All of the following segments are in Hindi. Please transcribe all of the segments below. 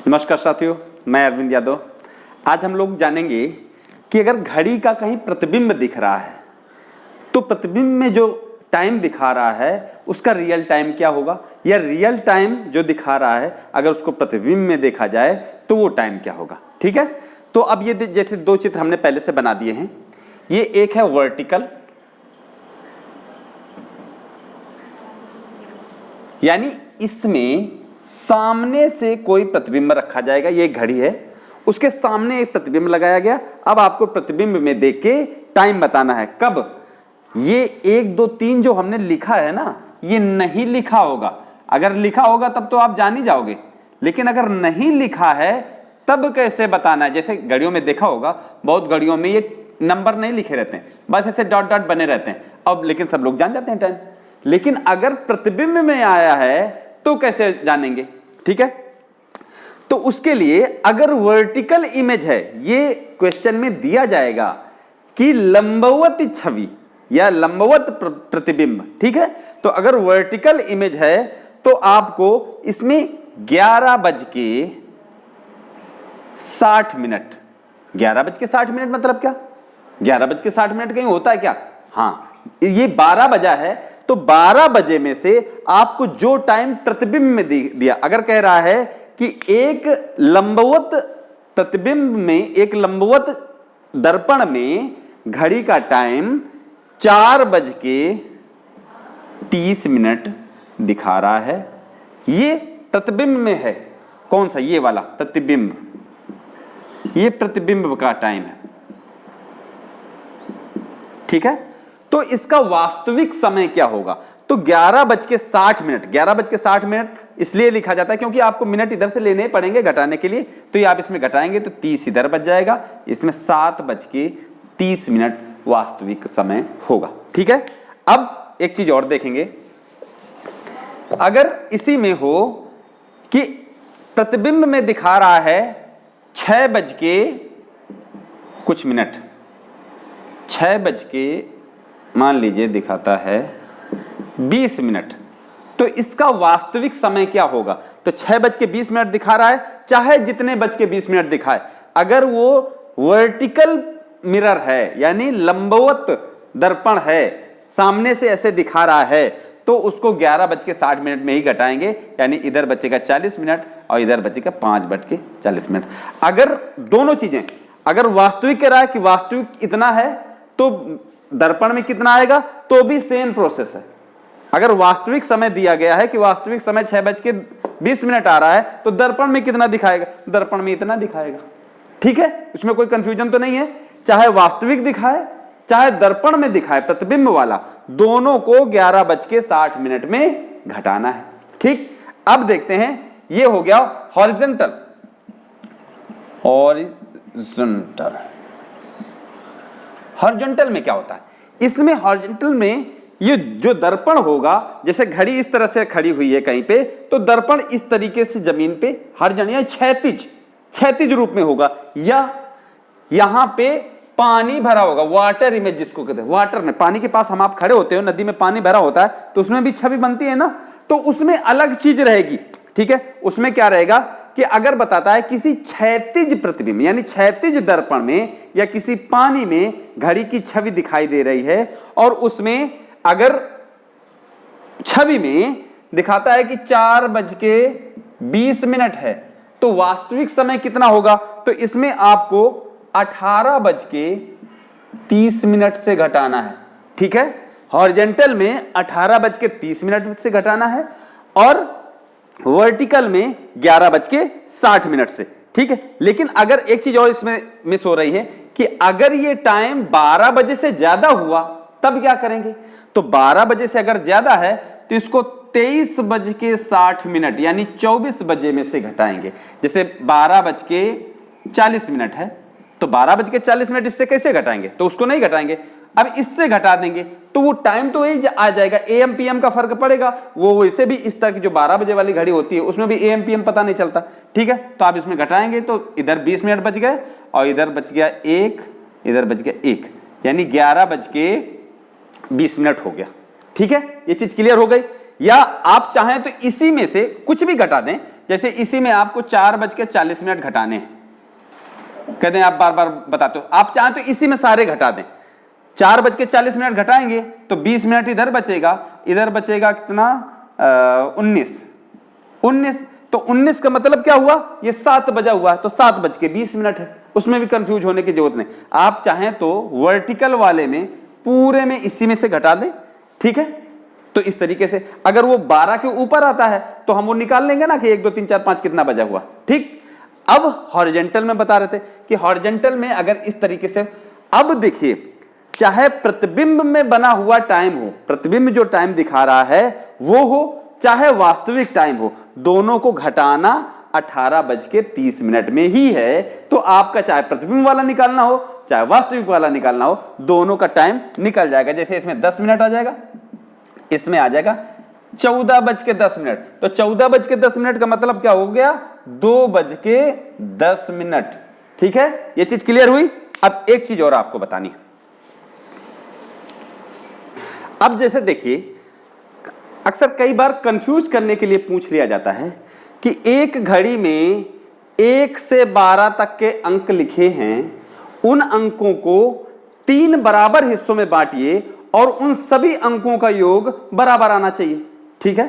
नमस्कार साथियों, मैं अरविंद यादव। आज हम लोग जानेंगे कि अगर घड़ी का कहीं प्रतिबिंब दिख रहा है तो प्रतिबिंब में जो टाइम दिखा रहा है उसका रियल टाइम क्या होगा, या रियल टाइम जो दिखा रहा है अगर उसको प्रतिबिंब में देखा जाए तो वो टाइम क्या होगा। ठीक है, तो अब ये जैसे दो चित्र हमने पहले से बना दिए हैं। ये एक है वर्टिकल, यानी इसमें सामने से कोई प्रतिबिंब रखा जाएगा। ये घड़ी है, उसके सामने एक प्रतिबिंब लगाया गया। अब आपको प्रतिबिंब में देख के टाइम बताना है कब। ये 1 2 3 जो हमने लिखा है ना, ये नहीं लिखा होगा। अगर लिखा होगा तब तो आप जान ही जाओगे, लेकिन अगर नहीं लिखा है तब कैसे बताना है। जैसे घड़ियों में देखा होगा, बहुत घड़ियों में ये नंबर नहीं लिखे रहते हैं, बस ऐसे डॉट डॉट बने रहते हैं। अब लेकिन सब लोग जान जाते हैं टाइम। लेकिन अगर प्रतिबिंब में आया है तो कैसे जानेंगे। ठीक है, तो उसके लिए अगर वर्टिकल इमेज है, ये क्वेश्चन में दिया जाएगा कि लंबवत छवि या लंबवत प्रतिबिंब। ठीक है, तो अगर वर्टिकल इमेज है तो आपको इसमें 11:60 11:60 मतलब क्या? 11:60 कहीं होता है क्या? हाँ, ये 12 बजा है तो 12 बजे में से आपको जो टाइम प्रतिबिंब में दिया, अगर कह रहा है कि एक लंबवत प्रतिबिंब में, एक लंबवत दर्पण में घड़ी का टाइम 4:30 दिखा रहा है। ये प्रतिबिंब में है। कौन सा? ये वाला प्रतिबिंब, ये प्रतिबिंब का टाइम है। ठीक है, तो इसका वास्तविक समय क्या होगा? तो 11:60 इसलिए लिखा जाता है क्योंकि आपको मिनट इधर से लेने पड़ेंगे घटाने के लिए। तो ये आप इसमें घटाएंगे तो 30 इधर बच जाएगा, इसमें 7:30 वास्तविक समय होगा। ठीक है, अब एक चीज और देखेंगे। अगर इसी में हो कि प्रतिबिंब में दिखा रहा है 6 मान लीजिए दिखाता है 20, तो इसका वास्तविक समय क्या होगा? तो 6:20 दिखा रहा है, चाहे जितने 20 दिखाए, अगर वो वर्टिकल मिरर है यानी लंबवत दर्पण है, सामने से ऐसे दिखा रहा है, तो उसको 11:60 में ही घटाएंगे, यानी इधर बचेगा 40 मिनट और इधर बचेगा 5:40। अगर दोनों चीजें, अगर वास्तविक कह रहा है कि वास्तविक इतना है तो दर्पण में कितना आएगा, तो भी सेम प्रोसेस है। अगर वास्तविक समय दिया गया है कि वास्तविक समय 6:20 आ रहा है, तो दर्पण में कितना दिखाएगा? दर्पण में इतना दिखाएगा। ठीक है, इसमें कोई कंफ्यूजन तो नहीं है। चाहे वास्तविक दिखाए चाहे दर्पण में दिखाए, प्रतिबिंब वाला, दोनों को 11:60 में घटाना है। ठीक, अब देखते हैं, ये हो गया हॉरिजॉन्टल। हॉरिजॉन्टल में क्या होता है? इसमें हॉरिजॉन्टल में ये जो दर्पण होगा, जैसे घड़ी इस तरह से खड़ी हुई है कहीं पे, तो दर्पण इस तरीके से जमीन पे हॉरिजॉन्टल क्षैतिज रूप में होगा, या यहां पे पानी भरा होगा, वाटर इमेज जिसको कहते हैं। वाटर में, पानी के पास हम आप खड़े होते हो, नदी में पानी भरा होता है तो उसमें भी छवि बनती है ना, तो उसमें अलग चीज रहेगी। ठीक है, उसमें क्या रहेगा कि अगर बताता है किसी क्षैतिज प्रतिबिंब यानी क्षैतिज दर्पण में या किसी पानी में घड़ी की छवि दिखाई दे रही है, और उसमें अगर छवि में दिखाता है कि 4:20 है, तो वास्तविक समय कितना होगा? तो इसमें आपको 18:30 से घटाना है। ठीक है, हॉरिजॉन्टल में 18:30 से घटाना है और वर्टिकल में 11:60 से। ठीक है, लेकिन अगर एक चीज और इसमें मिस हो रही है कि अगर ये टाइम 12 बजे से ज्यादा हुआ तब क्या करेंगे? तो 12 बजे से अगर ज्यादा है तो इसको 23:60 यानी 24 बजे में से घटाएंगे। जैसे 12:40 है, तो 12:40 इससे कैसे घटाएंगे? तो उसको नहीं घटाएंगे, अब इससे घटा देंगे तो वो टाइम तो वही आ जाएगा। AM PM का फर्क पड़ेगा। वो वैसे भी इस तरह की जो 12 बजे वाली घड़ी होती है उसमें भी AM PM पता नहीं चलता। ठीक है, तो आप इसमें घटाएंगे तो इधर 20 मिनट बच गए और इधर बच गया 1, इधर बच गया 1, यानी 11:20 हो गया। ठीक है, ये चीज क्लियर हो गई। या आप चाहें तो इसी में से कुछ भी घटा दें, जैसे इसी में आपको 4:40 घटाने हैं, कहते हैं आप बार बार बताते हो, आप चाहें तो इसी में सारे घटा दें। 4:40 घटाएंगे तो 20 मिनट इधर बचेगा, इधर बचेगा कितना 19। तो 19 का मतलब क्या हुआ, ये 7 बजा हुआ है तो 7:20 है, उसमें भी कंफ्यूज होने की जरूरत नहीं। आप चाहें तो वर्टिकल वाले में पूरे में इसी में से घटा लें, ठीक है। तो इस तरीके से अगर वो 12 के ऊपर आता है तो हम वो निकाल लेंगे ना कि 1 2 3 4 5 कितना बजा हुआ, ठीक। अब हॉरिजॉन्टल में बता रहे थे कि हॉरिजॉन्टल में अगर इस तरीके से, अब देखिए चाहे प्रतिबिंब में बना हुआ टाइम हो, प्रतिबिंब जो टाइम दिखा रहा है वो हो, चाहे वास्तविक टाइम हो, दोनों को घटाना 18:30 में ही है। तो आपका चाहे प्रतिबिंब वाला निकालना हो चाहे वास्तविक वाला निकालना हो, दोनों का टाइम निकल जाएगा। जैसे इसमें 10 मिनट आ जाएगा, इसमें आ जाएगा 14:10। तो 14:10 का मतलब क्या हो गया, 2:10, ठीक है। ये चीज क्लियर हुई। अब एक चीज और आपको बतानी है। अब जैसे देखिए अक्सर कई बार कंफ्यूज करने के लिए पूछ लिया जाता है कि एक घड़ी में 1 से 12 तक के अंक लिखे हैं, उन अंकों को 3 बराबर हिस्सों में बांटिए और उन सभी अंकों का योग बराबर आना चाहिए, ठीक है।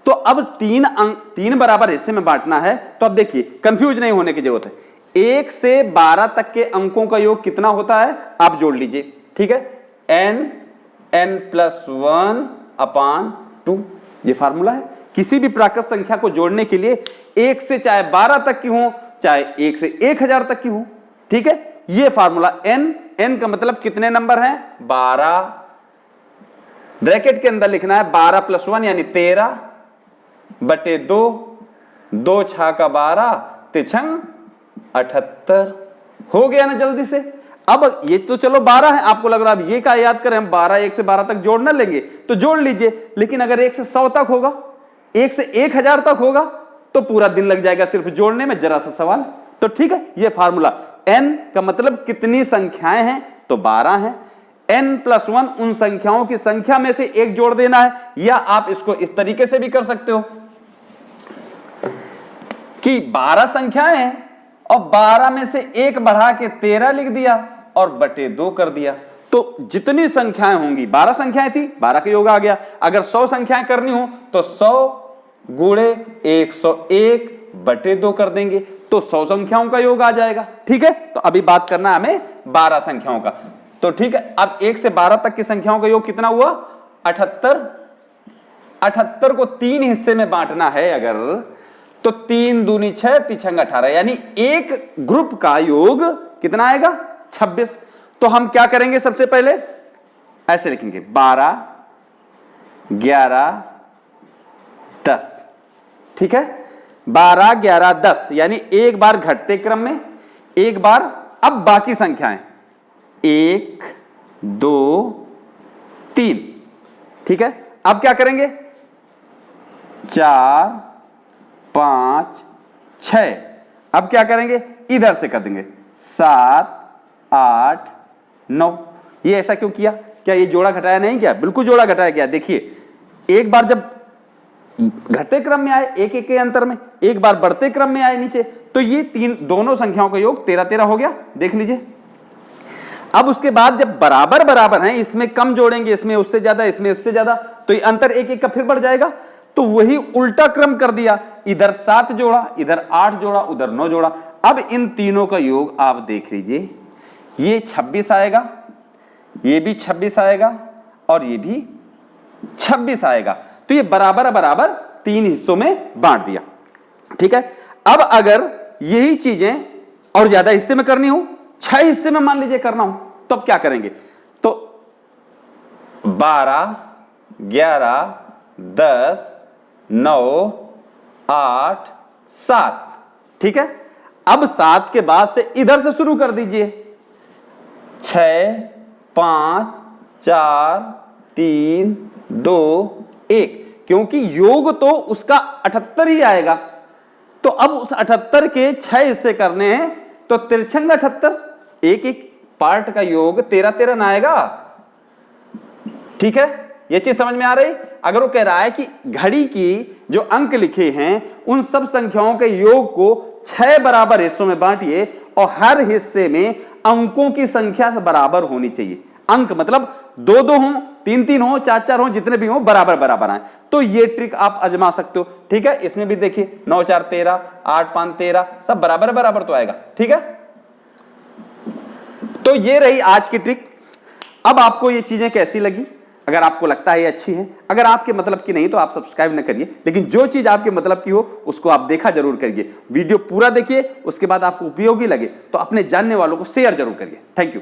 तो अब 3 बराबर हिस्से में बांटना है, तो अब देखिए कंफ्यूज नहीं होने की जरूरत है। 1 से 12 तक के अंकों का योग कितना होता है आप जोड़ लीजिए, ठीक है। n+1/2 ये फार्मूला है। किसी भी प्राकृत संख्या को जोड़ने के लिए 1 से चाहे 12 तक की हो, चाहे 1 से 1000 तक की हो, ठीक है। ये फार्मूला n का मतलब कितने नंबर हैं 12, ब्रैकेट के अंदर लिखना है 12 + 1 यानी 13/2, 2 6 का 12 3 78 हो गया ना जल्दी से। अब ये तो चलो 12 है, आपको लग रहा है अब ये क्या याद करें हम 12 1 से 12 तक जोड़ना लेंगे तो जोड़ लीजिए, लेकिन अगर 1 से 100 तक होगा, 1 से 1000 तक होगा तो पूरा दिन लग जाएगा सिर्फ जोड़ने में, जरा सा सवाल। तो ठीक है, ये फार्मूला n का मतलब कितनी संख्याएं हैं तो 12 हैं, n+1 उन संख्याओं की संख्या में से एक जोड़ देना है। या आप इसको इस तरीके से भी कर सकते हो कि 12 संख्याएं हैं और 12 में से एक बढ़ा के 13 लिख दिया और बटे 2 कर दिया। तो जितनी संख्याएं होंगी, 12 संख्याएं थी, 12 का योग आ गया। अगर 100 संख्याएं करनी हो तो 100 × 101/2 कर देंगे तो 100 संख्याओं का योग आ जाएगा, ठीक है। तो अभी बात करना है हमें 12 संख्याओं का, तो ठीक है। अब 1 से 12 तक की संख्याओं का योग कितना हुआ 78। 78 को 3 हिस्से में बांटना है अगर, तो 3 दूनी 6 3 18 यानी एक ग्रुप का योग कितना आएगा 26। तो हम क्या करेंगे, सबसे पहले ऐसे लिखेंगे 12 11 10, ठीक है। 12 11 10 यानी एक बार घटते क्रम में, एक बार अब बाकी संख्याएं 1 2 3, ठीक है। अब क्या करेंगे 4 5 6, अब क्या करेंगे इधर से कर देंगे 7 8 9। ये ऐसा क्यों किया, क्या ये जोड़ा घटाया नहीं, क्या बिल्कुल जोड़ा घटाया गया। देखिए एक बार जब घटते क्रम में आए एक एक के अंतर में, एक बार बढ़ते क्रम में आए नीचे, तो ये दोनों संख्याओं का योग 13 13 हो गया, देख लीजिए। अब उसके बाद जब बराबर बराबर हैं, इसमें कम जोड़ेंगे, इसमें उससे ज्यादा, इसमें उससे ज्यादा, तो ये अंतर एक एक का फिर बढ़ जाएगा। तो वही उल्टा क्रम कर दिया, इधर 7 जोड़ा, इधर 8 जोड़ा, उधर 9 जोड़ा। अब इन तीनों का योग आप देख लीजिए, ये 26 आएगा, ये भी 26 आएगा और ये भी 26 आएगा। तो ये बराबर बराबर 3 हिस्सों में बांट दिया, ठीक है। अब अगर यही चीजें और ज्यादा हिस्से में करनी हो, 6 हिस्से में मान लीजिए करना हो, तब क्या करेंगे, तो 12 11 10 9 8 7, ठीक है। अब 7 के बाद से इधर से शुरू कर दीजिए, 6 5 4 3 2 1, क्योंकि योग तो उसका 78 ही आएगा। तो अब उस 78 के 6 हिस्से करने हैं, तो 3 78, एक एक पार्ट का योग 13 13 ना आएगा, ठीक है। ये चीज समझ में आ रही? अगर वो कह रहा है कि घड़ी की जो अंक लिखे हैं उन सब संख्याओं के योग को 6 बराबर हिस्सों में बांटिए और हर हिस्से में अंकों की संख्या बराबर होनी चाहिए। अंक मतलब 2-2 हो, 3-3 हो, 4-4 हो, जितने भी हो बराबर बराबर आए। तो ये ट्रिक आप आजमा सकते हो। ठीक है, इसमें भी देखिए 9 4 13, 8 5 13, सब बराबर बराबर तो आएगा। ठीक है, तो ये रही आज की ट्रिक। अब आपको ये चीजें कैसी लगी? अगर आपको लगता है ये अच्छी है, अगर आपके मतलब की नहीं तो आप सब्सक्राइब न करिए, लेकिन जो चीज आपके मतलब की हो उसको आप देखा जरूर करिए। वीडियो पूरा देखिए, उसके बाद आपको उपयोगी लगे तो अपने जानने वालों को शेयर जरूर करिए। Thank you.